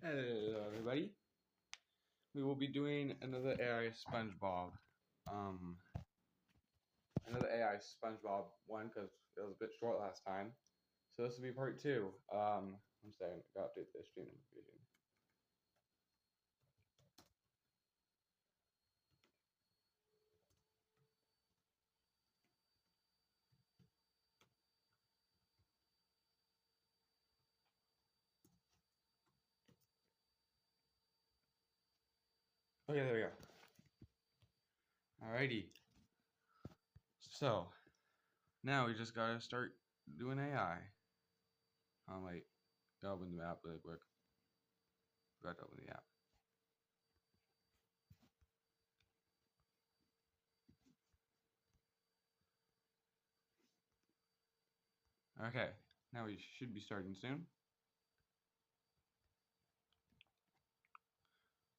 Hello, everybody. We will be doing another AI SpongeBob. Um, another AI SpongeBob one because it was a bit short last time. So this will be part two. One second, I gotta update the stream notification. Okay, there we go. Alrighty. So now we just gotta start doing AI. Wait, gotta open the app really quick. Forgot to open the app. Okay, now we should be starting soon.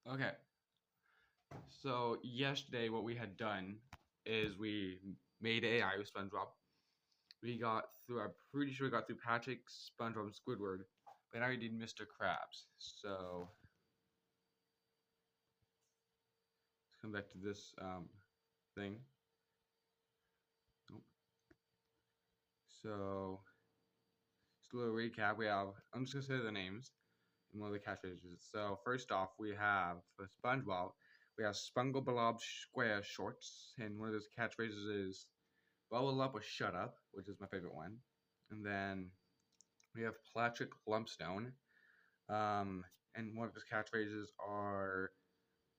Okay, so yesterday what we had done is we made AI with SpongeBob. We got through, I'm pretty sure we got through Patrick, SpongeBob, and Squidward, but now we did Mr. Krabs. So let's come back to this thing. Nope. So just a little recap. We have, I'm just gonna say the names and one of the catchphrases. So first off, we have for SpongeBob, we have spongebob square shorts, and one of those catchphrases is "bubble up or shut up," which is my favorite one. And then we have Patrick Lumpstone, and one of his catchphrases are,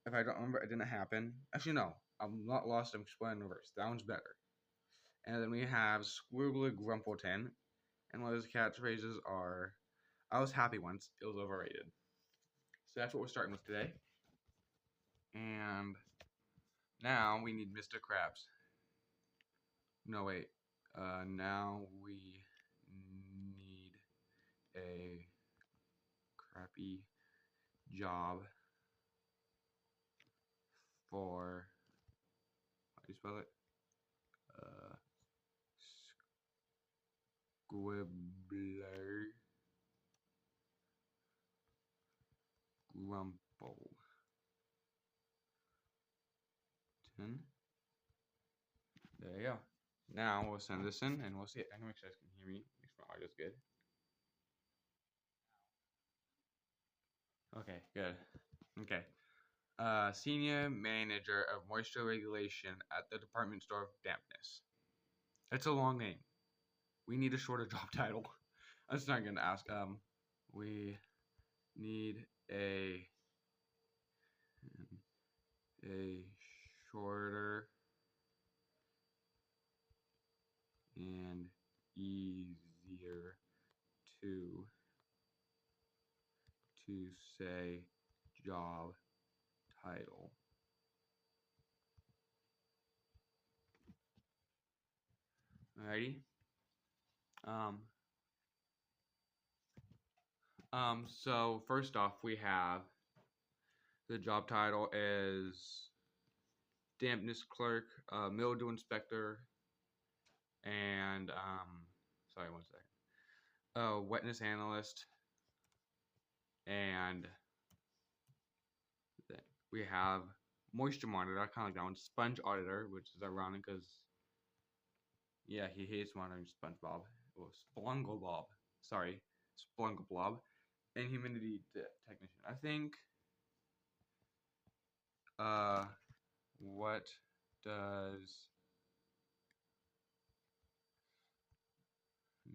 if I don't remember, it didn't happen. Actually, no. I'm not lost. I'm explaining reverse. That one's better. And then we have Squibbler Grumpleton. And one of his catchphrases are, I was happy once. It was overrated. So that's what we're starting with today. And now we need Mr. Krabs. No, wait. Now we need a crappy job for, how do you spell it? Squibbler Grumpleton. There you go. Now we'll send this in and we'll see it. I can make sure you guys can hear me. Make sure my audio's good. Okay, good. Okay. Senior Manager of Moisture Regulation at the Department Store of Dampness. That's a long name. We need a shorter job title. I'm just not gonna ask. We need a shorter and easier to say job title. Alrighty. So first off, we have the job title is dampness clerk, mildew inspector, and sorry, one second. Wetness analyst, and then we have moisture monitor. I kind of like that one. Sponge auditor, which is ironic because yeah, he hates monitoring SpongeBob. Well, Spongebob. Sorry, Spongebob. And humidity technician. I think. What does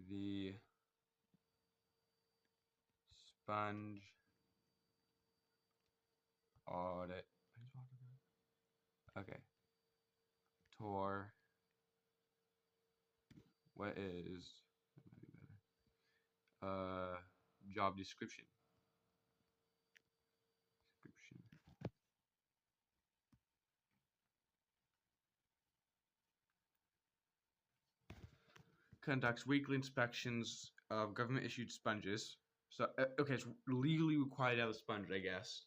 the sponge audit? Okay. Tour. What is job description? Conducts weekly inspections of government issued sponges. So okay, it's legally required to have a sponge, I guess.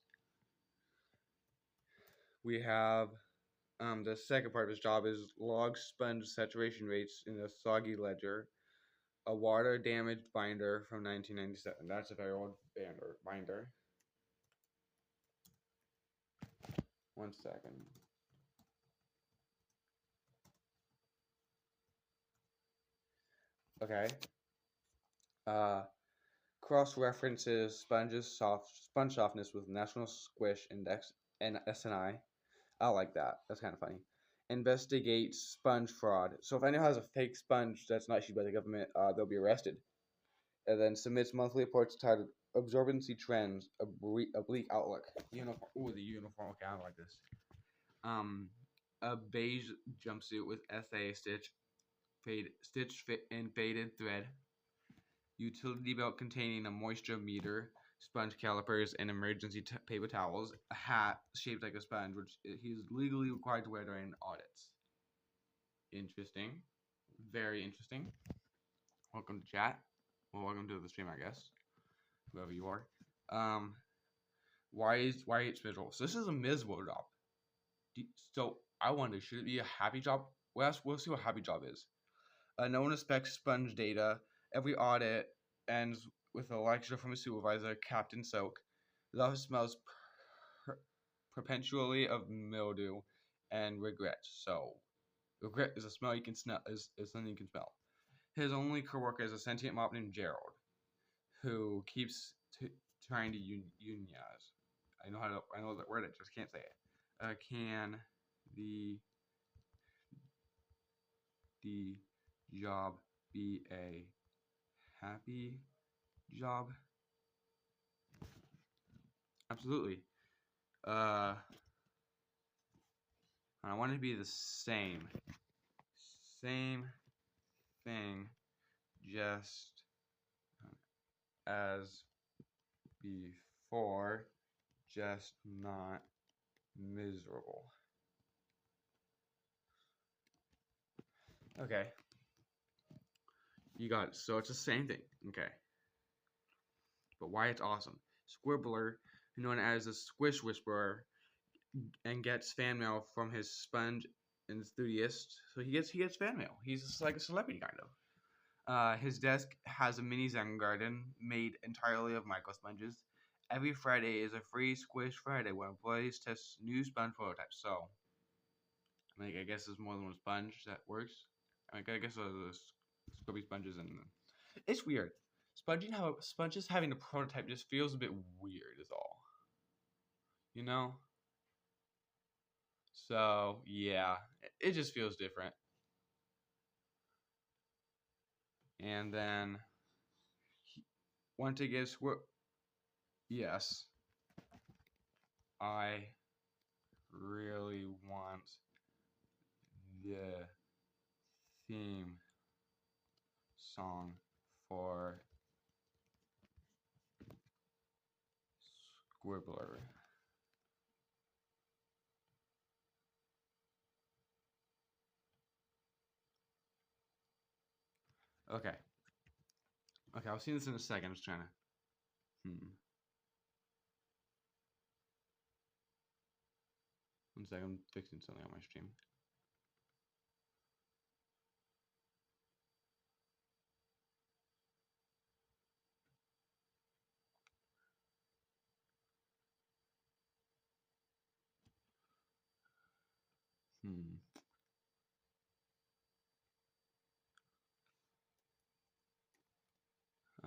We have the second part of his job is log sponge saturation rates in a soggy ledger. A water damaged binder from 1997. That's a very old binder. One second. Okay. Uh, Cross references sponge softness with National Squish Index and SNI. I like that. That's kind of funny. Investigates sponge fraud. So if anyone has a fake sponge that's not issued by the government, they'll be arrested. And then submits monthly reports titled "Absorbency Trends: a Bleak Outlook." Uniform. Ooh, the uniform. Okay, I like this. Um, a beige jumpsuit with SA stitched in faded thread. Utility belt containing a moisture meter, sponge calipers, and emergency paper towels. A hat shaped like a sponge, which he's legally required to wear during audits. Interesting. Very interesting. Welcome to chat. Well, welcome to the stream, I guess. Whoever you are. Um, why it's miserable? So this is a miserable job. So I wonder, should it be a happy job? We'll see what happy job is. No one inspects sponge data. Every audit ends with a lecture from a supervisor, Captain Soak. The office smells perpetually of mildew and regret. So, regret is a smell you can smell. Is something you can smell. His only coworker is a sentient mop named Gerald, who keeps trying to unionize. I know that word. I just can't say it. Can the the job be a happy job? Absolutely. Uh, I want it to be the same thing, just as before, just not miserable. Okay, you got it. So it's the same thing. Okay, but why it's awesome? Squibbler, known as the Squish Whisperer, and gets fan mail from his sponge enthusiast. So he gets fan mail. He's just like a celebrity kind of. His desk has a mini Zen garden made entirely of micro sponges. Every Friday is a free Squish Friday where employees test new sponge prototypes. So, like, I guess there's more than one sponge that works. Like, I guess there's squibby sponges and it's weird. Sponges having a prototype just feels a bit weird, is all. You know? So, yeah, it just feels different. And then, want to give yes, I really want the theme song for Squibbler. Okay. Okay, I'll see this in a second. I'm just trying to. One second, I'm fixing something on my stream.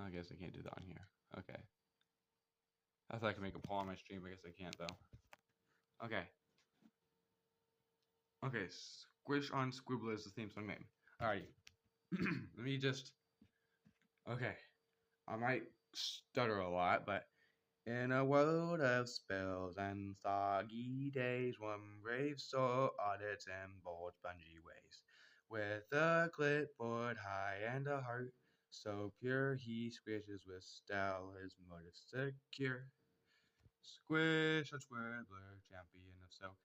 I guess I can't do that on here. Okay. I thought I could make a poll on my stream. I guess I can't, though. Okay. Okay, Squish on Squibbler is the theme song name. Alright. Let me just. Okay. I might stutter a lot, but in a world of spells and soggy days, one brave soul audits in bold, spongy ways. With a clipboard high and a heart so pure, he squishes with style, his motive secure. Squish and Squibbler, champion of silk.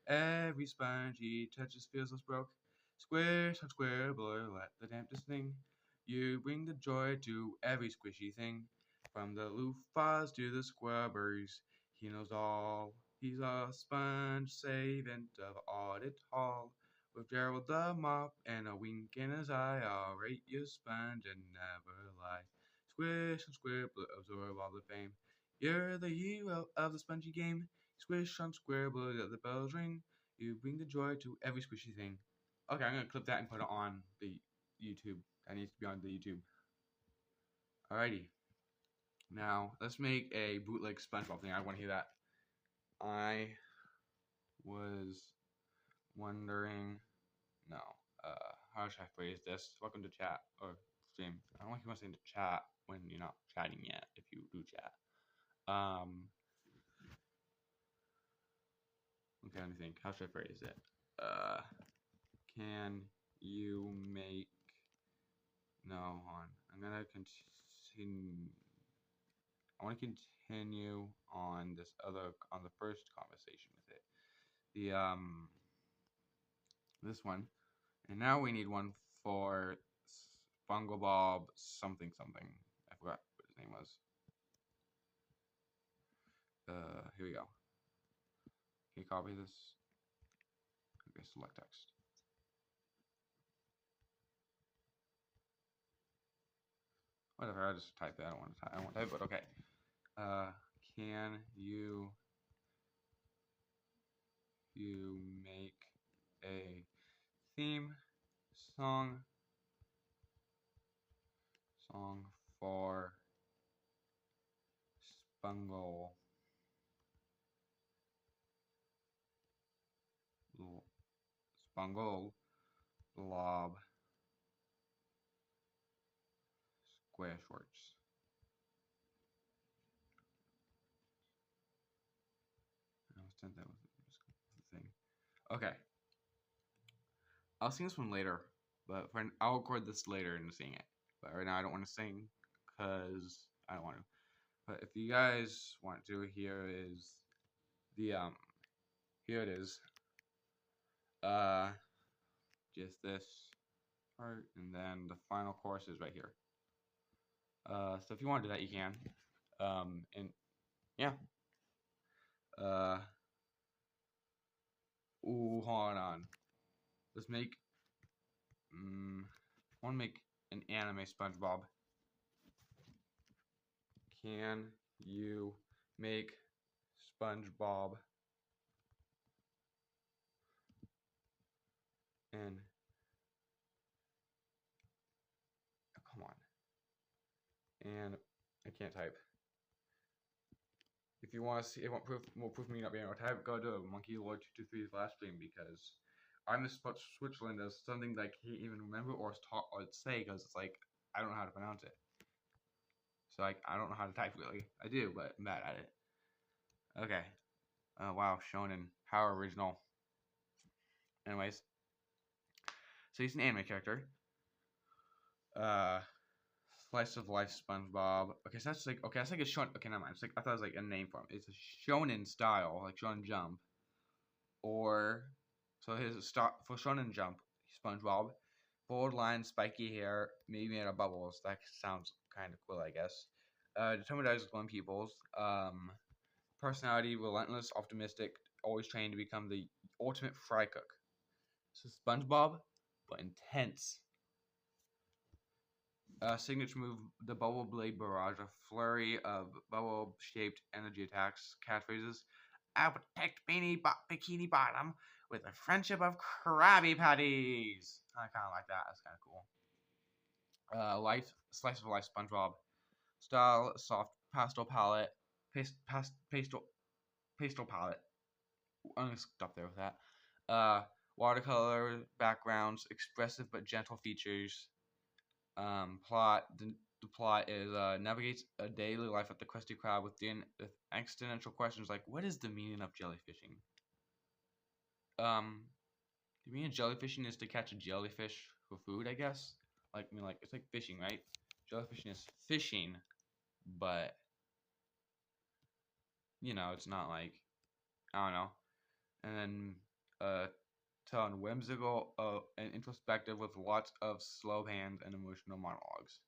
Every sponge he touches feels less broke. Squish and Squibbler, let the dampness sting. You bring the joy to every squishy thing. From the loofahs to the squabbers, he knows all. He's a sponge savant of audit hall. With Gerald the mop and a wink in his eye, I'll rate your sponge and never lie. Squish and Squibbler absorb all the fame. You're the hero of the spongy game. Squish on square, but let the bells ring. You bring the joy to every squishy thing. Okay, I'm gonna clip that and put it on the YouTube. That needs to be on the YouTube. Alrighty. Now let's make a bootleg SpongeBob thing. I want to hear that. I was wondering. No. How should I phrase this? Welcome to chat or stream. I don't like you listening to chat when you're not chatting yet. If you do chat. Okay, let me think. How should I phrase it? Can you make? No, hold on. I'm gonna continue. I want to continue on the first conversation with it. This one, and now we need one for spongebob something something. I forgot what his name was. Here we go. Can you copy this? Okay, select text. Whatever, I just type it. I don't want to type, but okay. Can you make a theme song for Spungle Blob Square Shorts. I sent that with the thing. Okay. I'll sing this one later, but I'll record this later and sing it. But right now I don't want to sing because I don't want to. But if you guys want to, here is the here it is. Just this part, and then the final chorus is right here. So if you want to do that, you can. And yeah. Ooh, hold on. Let's make. I want to make an anime SpongeBob. Can you make SpongeBob and come on. And I can't type. If you want to see, it won't proof me not being able to type. Go to Monkey Lord 223's last stream because I misspelled Switzerland as something that I can't even remember or say because it's like I don't know how to pronounce it. So like I don't know how to type really. I do, but I'm bad at it. Okay. Wow, Shonen. How original. Anyways. So he's an anime character. Slice of life SpongeBob. Okay, so that's like a shonen. Okay, never mind. It's like I thought it was like a name for him. It's a shonen style, like Shonen Jump. Or so his for Shonen Jump, SpongeBob, bold lines, spiky hair, maybe made of bubbles. That sounds kind of cool, I guess. Determined eyes, glowing pupils. Personality, relentless, optimistic, always trained to become the ultimate fry cook. So SpongeBob, but intense. Signature move, the Bubble Blade Barrage, a flurry of bubble-shaped energy attacks, catchphrases. I'll protect Bikini Bottom with a friendship of Krabby Patties. I kind of like that. That's kind of cool. Slice of life SpongeBob. Style, soft pastel palette. Pastel palette. I'm going to stop there with that. Watercolor backgrounds, expressive but gentle features. Plot. The plot is navigates a daily life of the Krusty Krab with existential questions like, what is the meaning of jellyfishing? The meaning of jellyfishing is to catch a jellyfish for food, I guess. Like, I mean, like it's like fishing, right? Jellyfishing is fishing, but you know, it's not like I don't know. And then tone whimsical and introspective with lots of slow hands and emotional monologues.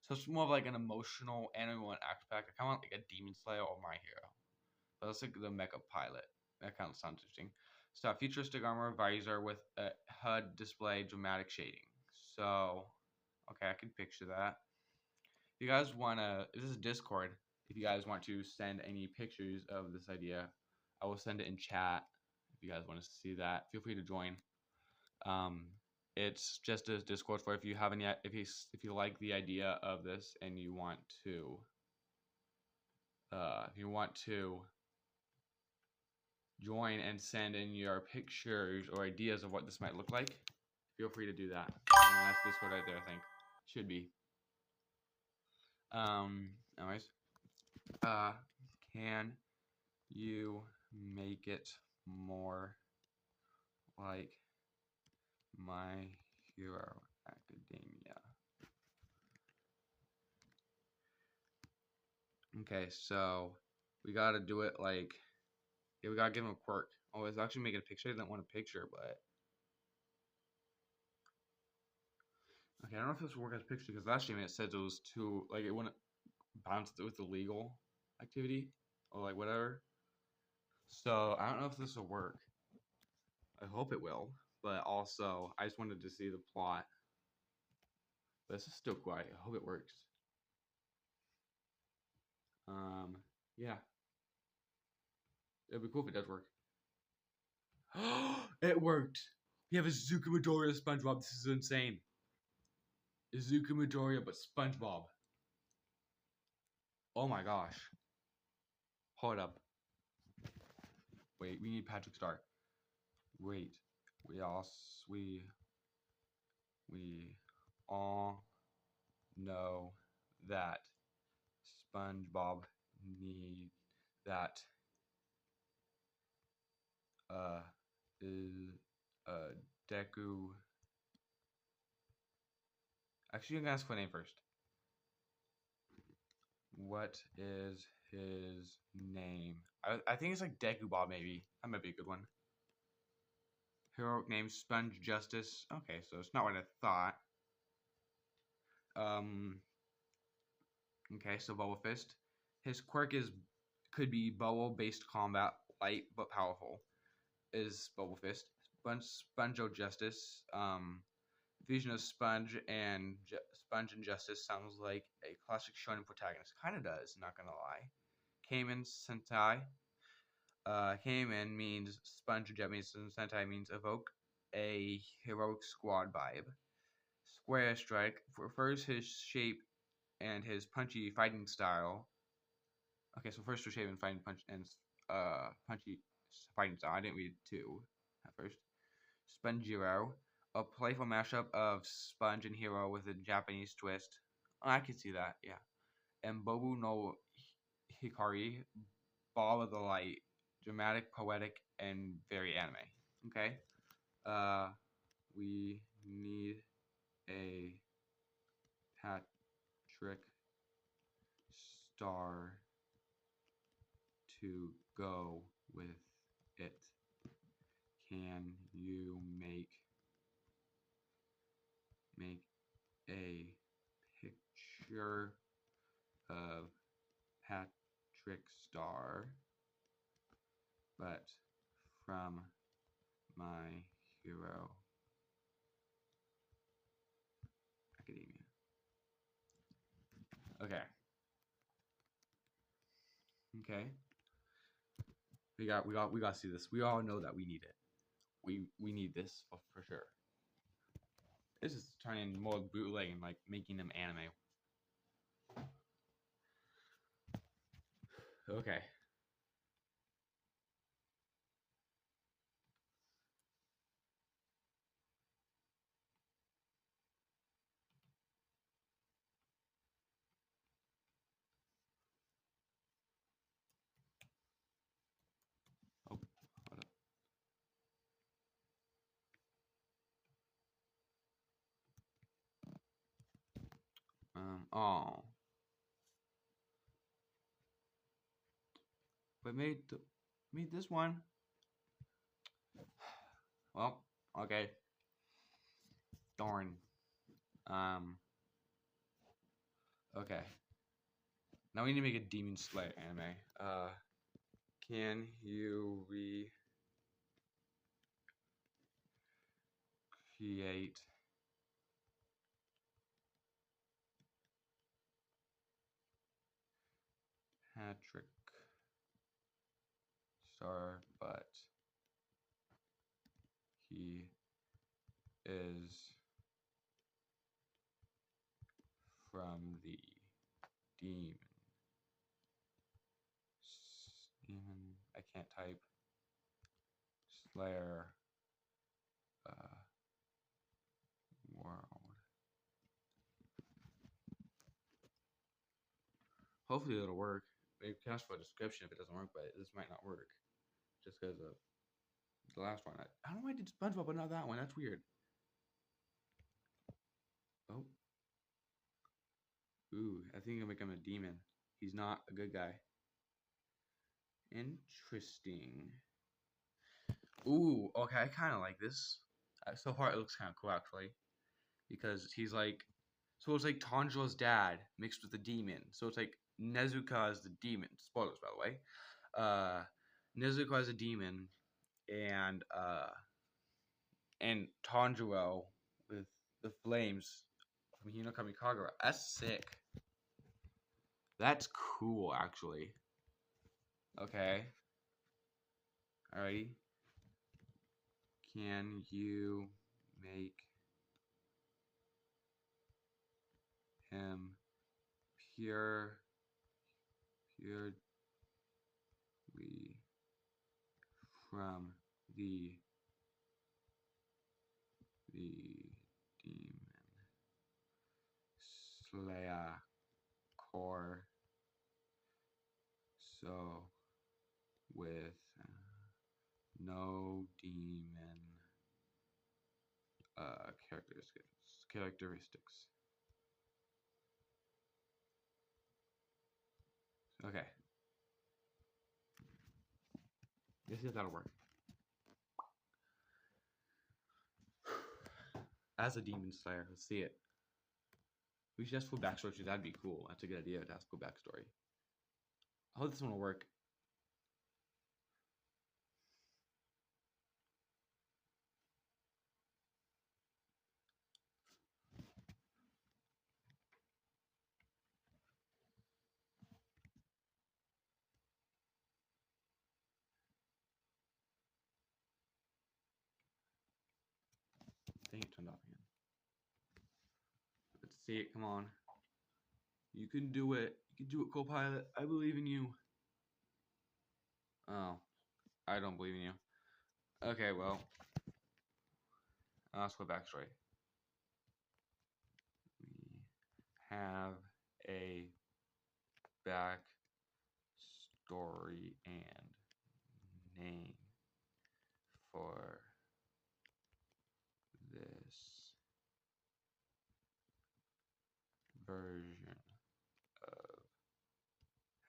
So it's more of like an emotional animal act pack. I kind of want like a Demon Slayer or My Hero. But that's like the Mecha Pilot. That kind of sounds interesting. So futuristic armor visor with a HUD display dramatic shading. So, okay, I can picture that. If you guys want to, this is Discord. If you guys want to send any pictures of this idea, I will send it in chat if you guys want to see that. Feel free to join. It's just a Discord for if you have any if you like the idea of this and you want to join and send in your pictures or ideas of what this might look like, feel free to do that. And that's Discord right there, I think. Should be. Anyways, can you make it more like My Hero Academia? Okay, so we gotta do it like, yeah, we gotta give him a quirk. Oh, it's actually making a picture. I didn't want a picture, but okay, I don't know if this will work as a picture because last time it said it was too, like, it wouldn't bounce with the legal activity or like whatever. So I don't know if this will work. I hope it will, but also I just wanted to see the plot. But this is still cool. I hope it works. Yeah, it'd be cool if it does work. It worked. We have a Zuka Midoriya SpongeBob. This is insane. Zuka Midoriya, but SpongeBob. Oh my gosh. Hold up. Wait, we need Patrick Star. Wait, we all know that SpongeBob need that is Deku. Actually, you can ask for a name first. What is his name? I think it's like Deku Bob, maybe. That might be a good one. Heroic name Sponge Justice. Okay, so it's not what I thought. Okay, so Bubble Fist. His quirk could be bubble based combat, light but powerful. Is Bubble Fist. Sponge Justice. Fusion of Sponge and Justice sounds like a classic shonen protagonist. Kind of does, not gonna lie. Kamen Sentai. Kamen means sponge in Japanese, and Sentai means evoke a heroic squad vibe. Square Strike refers his shape and his punchy fighting style. Okay, so first shape and fighting punchy fighting style. I didn't read two at first. Sponjiro, a playful mashup of Sponge and Hero with a Japanese twist. Oh, I can see that, yeah. And Bobu no Hikari, Ball of the Light, dramatic, poetic, and very anime. Okay. We need a Patrick Star to go with it. Can you make a picture of Patrick Star, but from My Hero Academia? Okay. Okay. We got to see this. We all know that we need it. We need this for sure. This is turning more bootleg and like making them anime. Okay. Oh, hold up. Oh. But made this one. Well, okay. Darn. Okay. Now we need to make a Demon Slayer anime. Can you recreate Patrick star, but he is from the demon. Demon. I can't type. Slayer world. Hopefully it'll work. Maybe ask for a description if it doesn't work, but this might not work just because of the last one. I don't know why I did SpongeBob, but not that one. That's weird. Oh. Ooh, I think I'll make him a demon. He's not a good guy. Interesting. Ooh, okay, I kind of like this. So far, it looks kind of cool, actually. Because he's like... So it's like Tanjiro's dad mixed with the demon. So it's like Nezuka is the demon. Spoilers, by the way. Nezuka is a demon. And Tanjiro with the flames from Hino Kamikagura. That's sick. That's cool, actually. Okay. Alrighty. Can you make him purely from the demon Slayer core? So with no demon characteristics. Okay. Let's see if that'll work. As a demon slayer, let's see it. We should ask full backstory too. That'd be cool. That's a good idea to ask full backstory. I hope this one will work. Dang it, turned off again. Let's see it. Come on. You can do it. You can do it, co-pilot. I believe in you. Oh, I don't believe in you. Okay, well, I'll ask for backstory. We have a backstory and name for this version of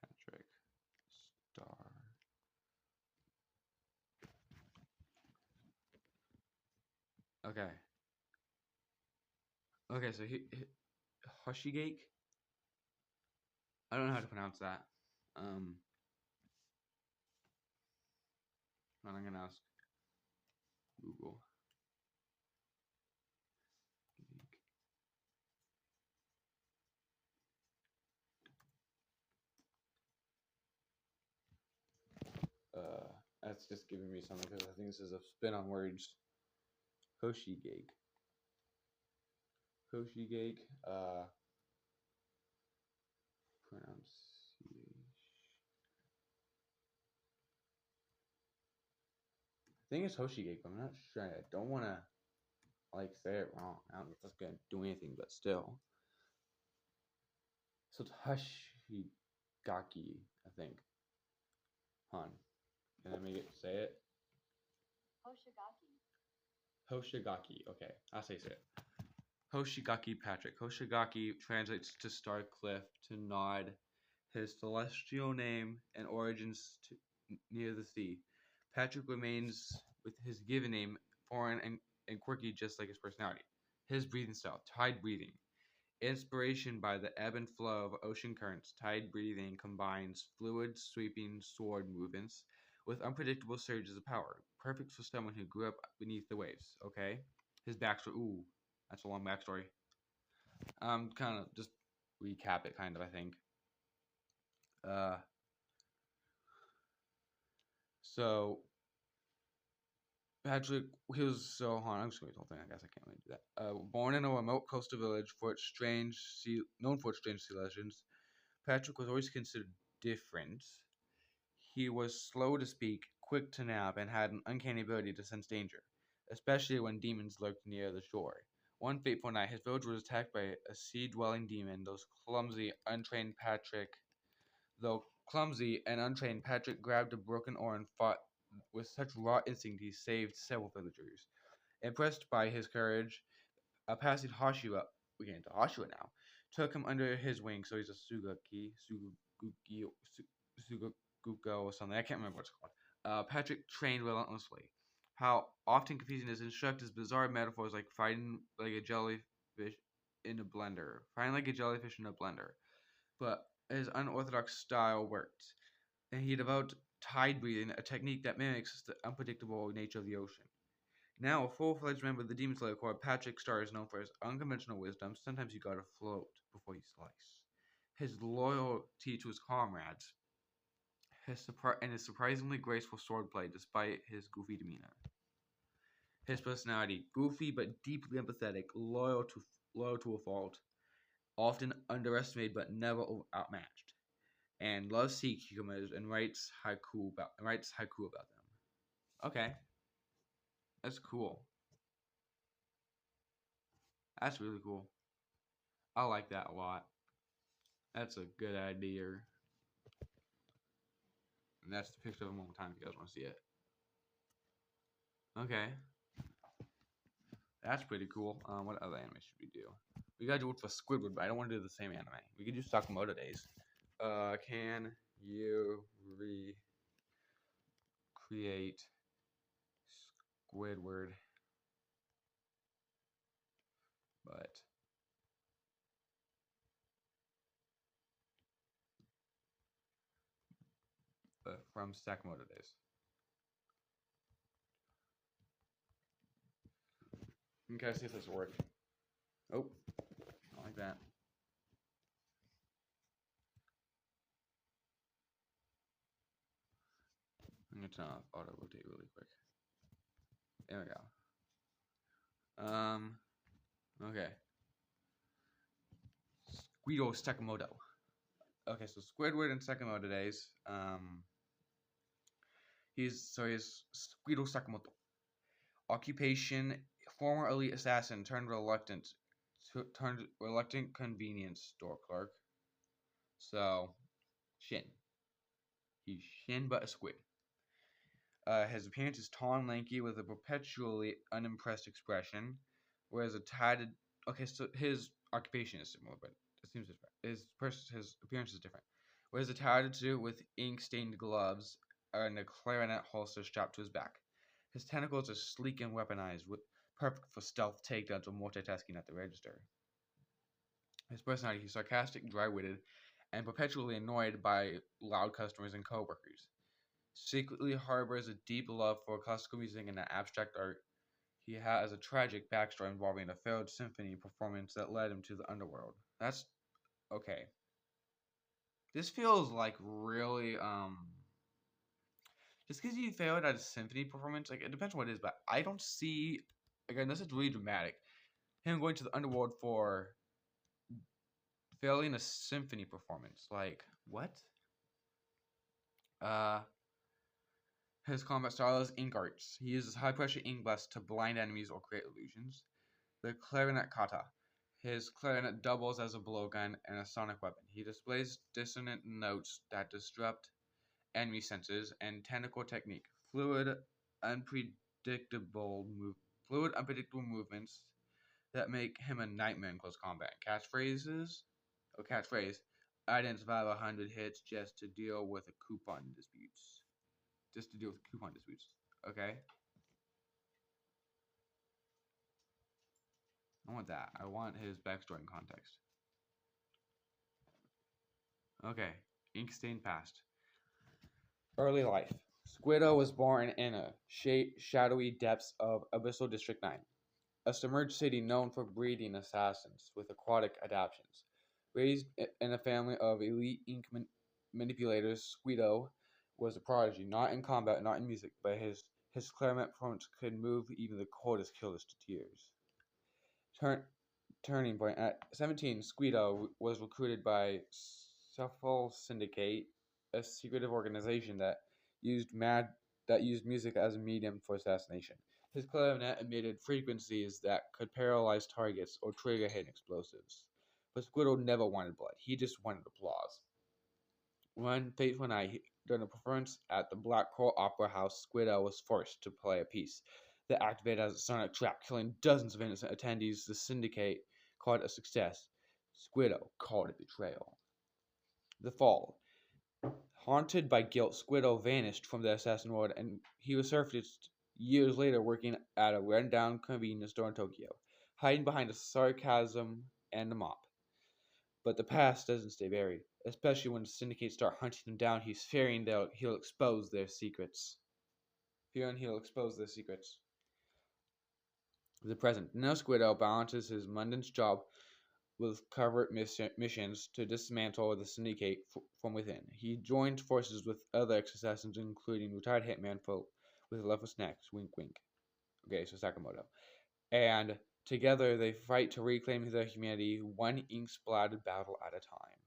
Patrick Star. Okay. Okay, so Hoshigake? I don't know how to pronounce that. And I'm gonna ask Google. That's just giving me something because I think this is a spin on words. Hoshigake. Hoshigake. Pronunciation. I think it's Hoshigake, but I'm not sure. I don't want to like say it wrong. I don't know if that's gonna do anything, but still. So it's Hoshigaki, I think. Hon. Can I make it say it? Hoshigaki. Okay, I'll say it. Hoshigaki Patrick. Hoshigaki translates to Star Cliff to nod his celestial name and origins near the sea. Patrick remains with his given name, foreign and quirky just like his personality. His breathing style, tide breathing. Inspiration by the ebb and flow of ocean currents, tide breathing combines fluid, sweeping sword movements with unpredictable surges of power. Perfect for someone who grew up beneath the waves. Okay? His backstory. Ooh, that's a long backstory. Kind of just recap it, kind of, I think. So Patrick, he was so hold on, I'm just gonna read the whole thing. I guess I can't really do that. Born in a remote coastal village known for its strange sea legends, Patrick was always considered different. He was slow to speak, quick to nap, and had an uncanny ability to sense danger, especially when demons lurked near the shore. One fateful night, his village was attacked by a sea-dwelling demon. Though clumsy and untrained, Patrick grabbed a broken oar and fought with such raw instinct he saved several villagers. Impressed by his courage, a passing Hashira, we get into Hashira now, took him under his wing, so he's a Sugaguko or something. I can't remember what it's called. Patrick trained relentlessly. How often confusing his instructor's bizarre metaphors like fighting like a jellyfish in a blender. Fighting like a jellyfish in a blender. But his unorthodox style worked, and he developed tide breathing, a technique that mimics the unpredictable nature of the ocean. Now a full-fledged member of the Demon Slayer Corps, Patrick Star is known for his unconventional wisdom. Sometimes you gotta float before you slice. His loyalty to his comrades, and his surprisingly graceful swordplay despite his goofy demeanor. His personality, goofy but deeply empathetic, loyal to a fault, often underestimated but never outmatched, and loves sea cucumbers and writes haiku about them. Okay, that's cool. That's really cool. I like that a lot. That's a good idea. And that's the picture of him one more time if you guys want to see it. Okay. That's pretty cool. What other anime should we do? We gotta do it for Squidward, but I don't want to do the same anime. We could do Sakamoto Days. Can you recreate Squidward, but from Sakamoto Days? Okay, see if this will work. Oh, not like that. I'm gonna turn off auto rotate really quick. There we go. Okay. Guido Sakamoto. Okay, so Squidward and Sakamoto Days. He's Guido Sakamoto. Occupation: former elite assassin turned reluctant convenience store clerk. So Shin. He's Shin but a squid. His appearance is tall and lanky with a perpetually unimpressed expression, whereas a tatted. Okay, so his occupation is similar, but it seems different. His appearance is different. Wears a tattered suit with ink-stained gloves and a clarinet holster strapped to his back. His tentacles are sleek and weaponized, perfect for stealth takedowns or multitasking at the register. His personality: he's sarcastic, dry-witted, and perpetually annoyed by loud customers and coworkers. Secretly harbors a deep love for classical music and abstract art. He has a tragic backstory involving a failed symphony performance that led him to the underworld. That's okay. This feels like really just because you failed at a symphony performance, like it depends on what it is, but I don't see, again, this is really dramatic. Him going to the underworld for failing a symphony performance. Like, what? Uh his combat style is ink arts. He uses high pressure ink blasts to blind enemies or create illusions. The clarinet kata. His clarinet doubles as a blowgun and a sonic weapon. He displays dissonant notes that disrupt enemy senses, and tentacle technique. Unpredictable fluid, unpredictable movements that make him a nightmare in close combat. Catchphrase. I didn't survive 100 hits just to deal with a coupon disputes. Okay. I want that. I want his backstory and context. Okay. Ink stained past. Early life. Squiddo was born in a shadowy depths of Abyssal District 9, a submerged city known for breeding assassins with aquatic adaptations. Raised in a family of elite ink manipulators, Squiddo was a prodigy, not in combat, not in music, but his clarinet performance could move even the coldest killers to tears. Turn, Turning point at 17, Guido was recruited by Cephal Syndicate, a secretive organization that used music as a medium for assassination. His clarinet emitted frequencies that could paralyze targets or trigger hidden explosives. But Squiddo never wanted blood. He just wanted applause. One fateful night, during a performance at the Blackpool Opera House, Squiddo was forced to play a piece that activated as a sonic trap, killing dozens of innocent attendees. The syndicate called it a success. Squiddo called it betrayal. The fall. Haunted by guilt, Squiddo vanished from the assassin world, and he was surfaced years later working at a run-down convenience store in Tokyo, hiding behind a sarcasm and a mop. But the past doesn't stay buried, especially when the syndicates start hunting him down. He's fearing he'll expose their secrets. Fearing he'll expose their secrets. The present. Now Squiddo balances his mundane job with covert missions to dismantle the syndicate from within. He joined forces with other ex-assassins, including retired hitman with a love for snacks. Wink, wink. Okay, so Sakamoto. And together they fight to reclaim their humanity, one ink-splattered battle at a time.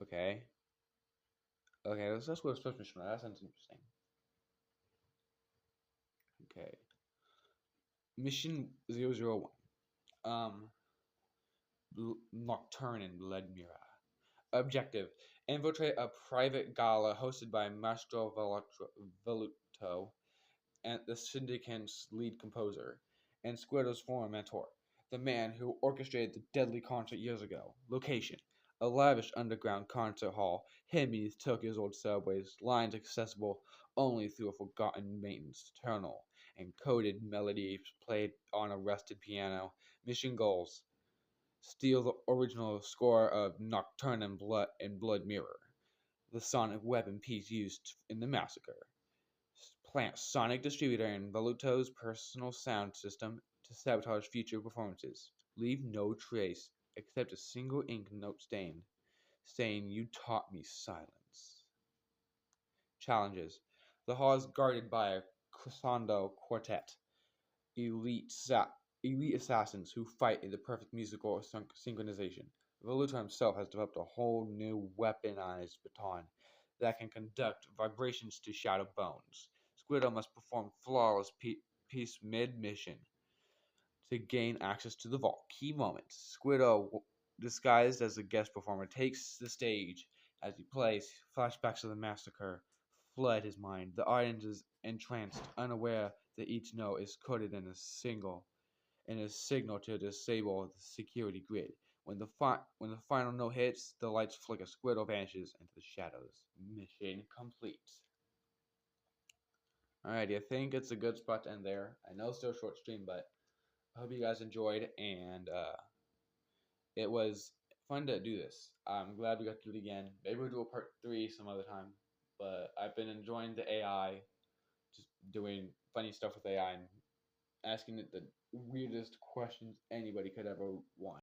Okay. Okay, let's go to first mission. That sounds interesting. Okay. Mission 001. Nocturne in Blood Mirror. Objective: infiltrate a private gala hosted by Mastro Veluto and the syndicate's lead composer, and Squiddo's former mentor, the man who orchestrated the deadly concert years ago. Location: a lavish underground concert hall hidden beneath Tokyo's old subways, lines accessible only through a forgotten maintenance tunnel, and coded melodies played on a rusted piano. Mission goals: steal the original score of Nocturne and Blood Mirror, the sonic weapon piece used in the massacre. Plant sonic distributor in Veluto's personal sound system to sabotage future performances. Leave no trace except a single ink note stain saying "You taught me silence." Challenges: the hall is guarded by a crescendo quartet, elite assassins who fight in the perfect musical synchronization. Voluto himself has developed a whole new weaponized baton that can conduct vibrations to shatter bones. Squiddo must perform flawless piece mid-mission to gain access to the vault. Key moments: Squiddo, disguised as a guest performer, takes the stage. As he plays, flashbacks of the massacre flood his mind. The audience is entranced, unaware that each note is coded in a signal to disable the security grid. When the final note hits, the lights flicker. Squiddo vanishes into the shadows. Mission complete. Alrighty, I think it's a good spot to end there. I know it's still a short stream, but I hope you guys enjoyed, and it was fun to do this. I'm glad we got to do it again. Maybe we'll do a part 3 some other time, but I've been enjoying the AI, just doing funny stuff with AI and asking it the weirdest questions anybody could ever want.